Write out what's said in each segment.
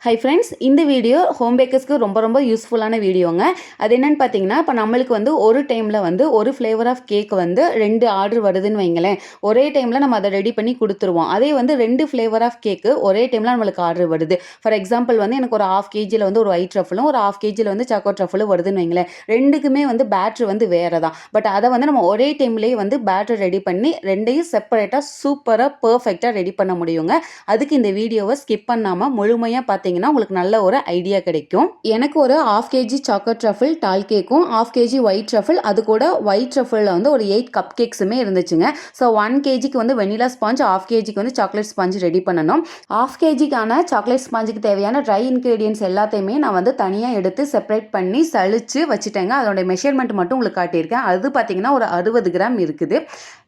Hi friends, இந்த video home பேக்கர்ஸ்க்கு ரொம்ப யூஸ்ஃபுல்லான வீடியோங்க. அது என்னென்னு பார்த்தீங்கன்னா, இப்போ நம்மளுக்கு வந்து ஒரு டைமில் வந்து ஒரு ஃப்ளேவர் ஆஃப் கேக் வந்து 2 ஆர்டர் வருதுன்னு வைங்களேன். ஒரே டைமில் நம்ம அதை ரெடி பண்ணி கொடுத்துருவோம். அதே வந்து 2 ஃப்ளேவர் ஆஃப் கேக்கு ஒரே டைமில் நம்மளுக்கு ஆர்டர் வருது. ஃபார் எக்ஸாம்பிள் வந்து எனக்கு ஒரு 1/2 kgல வந்து ஒரு ஒயிட் ட்ரஃபிளும் ஒரு 1/2 kgல வந்து சாக்கோ ட்ரஃபிளும் வருதுன்னு வைங்களேன். ரெண்டுக்குமே வந்து பேட்டர் வந்து வேறு தான். பட் அதை வந்து நம்ம ஒரே டைம்லேயே வந்து பேட்டர் ரெடி பண்ணி ரெண்டையும் செப்பரேட்டாக சூப்பராக பர்ஃபெக்டாக ரெடி பண்ண முடியுங்க. அதுக்கு இந்த வீடியோவை ஸ்கிப் பண்ணாமல் முழுமையாக பார்த்தீங்கன்னா உங்களுக்கு நல்ல ஒரு ஐடியா கிடைக்கும். எனக்கு ஒரு 1/2 kg சாக்கோ ட்ரஃபிள் டால் கேக்கும் 1/2 kg ஒயிட் ட்ரஃபிள், அது கூட ஒயிட் ட்ரஃபிளில் வந்து ஒரு 8 கப் கேக்ஸுமே இருந்துச்சுங்க. ஸோ 1 kgக்கு வந்து வெனிலா ஸ்பாஞ்ச், 1/2 kgக்கு வந்து சாக்லேட் ஸ்பாஞ்ச் ரெடி பண்ணணும். 1/2 kgக்கான சாக்லேட் ஸ்பாஞ்சுக்கு தேவையான ட்ரை இன்க்ரீடியன்ஸ் எல்லாத்தையுமே நான் வந்து தனியாக எடுத்து செப்பரேட் பண்ணி சளிச்சு வச்சுட்டேங்க. அதோட மெஷர்மெண்ட் மட்டும் உங்களுக்கு காட்டியிருக்கேன். அது பார்த்தீங்கன்னா ஒரு 60 கிராம் இருக்குது.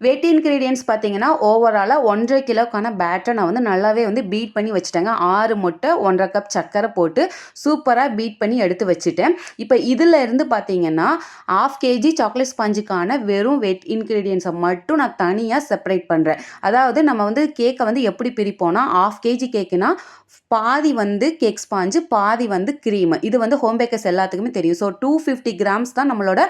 வெயிட் இன்க்ரீடியன்ஸ் பார்த்தீங்கன்னா ஓவராலாக 1.5 கிலோக்கான பேட்டரை நான் வந்து நல்லாவே வந்து பீட் பண்ணி வச்சுட்டேங்க. 6 முட்டை, 1.5 கப் சர்க்கரை போட்டு சூப்பராக பீட் பண்ணி எடுத்து வச்சுட்டேன். இப்போ இதில் இருந்து பார்த்தீங்கன்னா 1/2 kg சாக்லேட் ஸ்பாஞ்சுக்கான வெறும் வெட் இன்க்ரீடியன்ஸை மட்டும் நான் தனியாக செப்பரேட் பண்ணுறேன். அதாவது நம்ம வந்து கேக்கை வந்து எப்படி பிரிப்போம்னா, 1/2 kg கேக்குனா பாதி வந்து கேக் ஸ்பாஞ்சு, பாதி வந்து க்ரீமு. இது வந்து ஹோம் பேக்கர்ஸ் எல்லாத்துக்குமே தெரியும். ஸோ 250 கிராம்ஸ் தான் நம்மளோட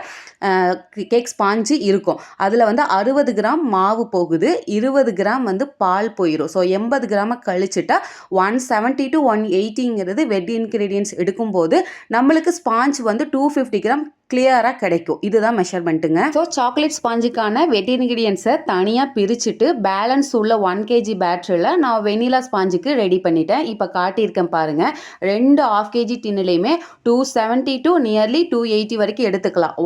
கேக் ஸ்பாஞ்சு இருக்கும். அதில் வந்து 60 கிராம் மாவு போகுது, 20 கிராம் வந்து பால் போயிடும். ஸோ 80 கிராமை கழிச்சுட்டா 170 to 180ங்கிறது வெட் இன்க்ரீடியன்ஸ் எடுக்கும்போது நம்மளுக்கு ஸ்பாஞ்ச் வந்து 250 கிராம் கிளியராக கிடைக்கும். இதுதான் மெஷர்மெண்ட்டுங்க. ஸோ சாக்லேட் ஸ்பாஞ்சுக்கான வெட் இன்க்ரீடியன்ஸை தனியாக பிரிச்சுட்டு பேலன்ஸ் உள்ள 1 kg பேட்டரியில் நான் வெனிலா ஸ்பாஞ்சுக்கு ரெடி பண்ணிட்டேன். இப்போ காட்டியிருக்கேன் பாருங்கள். 2 1/2 kg டின்னுலையுமே 270 to நியர்லி 280 வரைக்கும் எடுத்துக்கலாம்.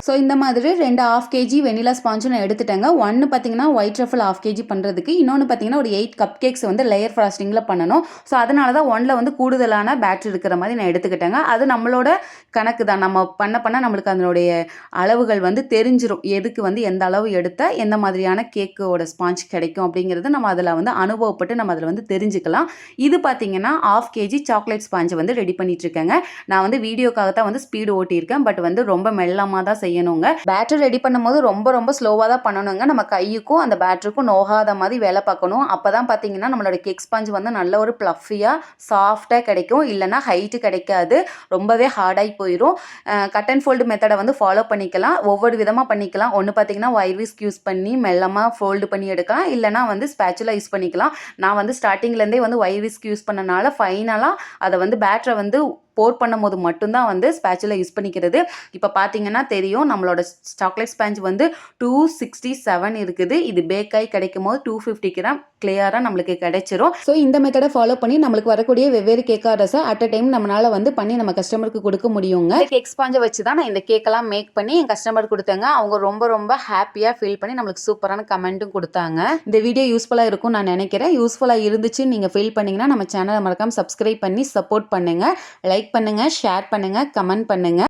ஸோ இந்த மாதிரி 2 1/2 kg வெனிலா ஸ்பாஞ்சும் நான் எடுத்துட்டேங்க. ஒன்று பார்த்தீங்கன்னா ஒயிட் ட்ரஃபிள் 1/2 kg பண்ணுறதுக்கு, இன்னொன்று பார்த்தீங்கன்னா ஒரு 8 கப் கேக்ஸ் வந்து லேயர் ஃப்ராஸ்டிங்கில் பண்ணணும். ஸோ அதனால தான் ஒன்றில் வந்து கூடுதலான பேட்டரி இருக்கிற மாதிரி நான் எடுத்துக்கிட்டேங்க. அது நம்மளோட கணக்கு தான். நம்ம பண்ண நம்மளுக்கு அதனுடைய அளவுகள் வந்து தெரிஞ்சிடும். எதுக்கு வந்து எந்த அளவு எடுத்தால் எந்த மாதிரியான கேக்கோட ஸ்பாஞ்ச் கிடைக்கும் அப்படிங்கிறது நம்ம அதில் வந்து அனுபவப்பட்டு நம்ம அதில் வந்து தெரிஞ்சுக்கலாம். இது பார்த்தீங்கன்னா 1/2 kg சாக்லேட் ஸ்பாஞ்சை வந்து ரெடி பண்ணிட்டு இருக்கேங்க. நான் வந்து வீடியோக்காக தான் வந்து ஸ்பீடு ஓட்டியிருக்கேன். பட் வந்து ரொம்ப மெல்லமாக தான் செய்யணுங்க. பேட்டரி ரெடி பண்ணும்போது ரொம்ப ஸ்லோவாக தான் பண்ணணுங்க. நம்ம கையுக்கும் அந்த பேட்டருக்கும் நோகாத மாதிரி வேலை பார்க்கணும். அப்போ தான் பார்த்தீங்கன்னா நம்மளோட கேக் ஸ்பாஞ்ச் வந்து நல்ல ஒரு ப்ளஃபியாக சாஃப்டாக கிடைக்கும். இல்லைனா ஹைட்டு கிடைக்காது, ரொம்பவே ஹார்டாகி போயிடும். கட் அண்ட் ஃபோல்டு மெத்தடை வந்து ஃபாலோ பண்ணிக்கலாம். ஒவ்வொரு விதமாக பண்ணிக்கலாம். ஒன்று பார்த்தீங்கன்னா ஒயர் விஸ்க் யூஸ் பண்ணி மெல்லமாக ஃபோல்டு பண்ணி எடுக்கலாம். இல்லைனா வந்து ஸ்பேச்சுலா யூஸ் பண்ணிக்கலாம். நான் வந்து ஸ்டார்டிங்லேருந்தே வந்து ஒயர் விஸ்க் யூஸ் பண்ணனால ஃபைனலாக அதை வந்து பேட்டரை வந்து போர் பண்ணும்போது மட்டும்தான் வந்து ஸ்பேச்சுலா யூஸ் பண்ணிக்கிறது. இப்போ பார்த்தீங்கன்னா தெரியும், நம்மளோட சாக்லேட் ஸ்பாஞ்ச் வந்து 267 இருக்குது. இது பேக்காய் கிடைக்கும் போது 250 கிராம் கிளியராக நம்மளுக்கு கிடைச்சிரும். ஸோ இந்த மெத்தடை ஃபாலோ பண்ணி நம்மளுக்கு வரக்கூடிய வெவ்வேறு கேக் ஆர்டர்ஸை அட் அ டைம் நம்மளால் வந்து பண்ணி நம்ம கஸ்டமருக்கு கொடுக்க முடியுங்க. கேக் ஸ்பாஞ்சை வச்சு தான் நான் இந்த கேக்கெல்லாம் மேக் பண்ணி என் கஸ்டமருக்கு கொடுத்தேங்க. அவங்க ரொம்ப ஹாப்பியாக ஃபீல் பண்ணி நம்மளுக்கு சூப்பரான கமெண்ட்டும் கொடுத்தாங்க. இந்த வீடியோ யூஸ்ஃபுல்லாக இருக்கும் நான் நினைக்கிறேன். யூஸ்ஃபுல்லாக இருந்துச்சு நீங்கள் ஃபீல் பண்ணிங்கன்னா நம்ம சேனலை மறக்காம சப்ஸ்கிரைப் பண்ணி சப்போர்ட் பண்ணுங்கள். லைக் பண்ணுங்க, ஷேர் பண்ணுங்க, கமெண்ட் பண்ணுங்க.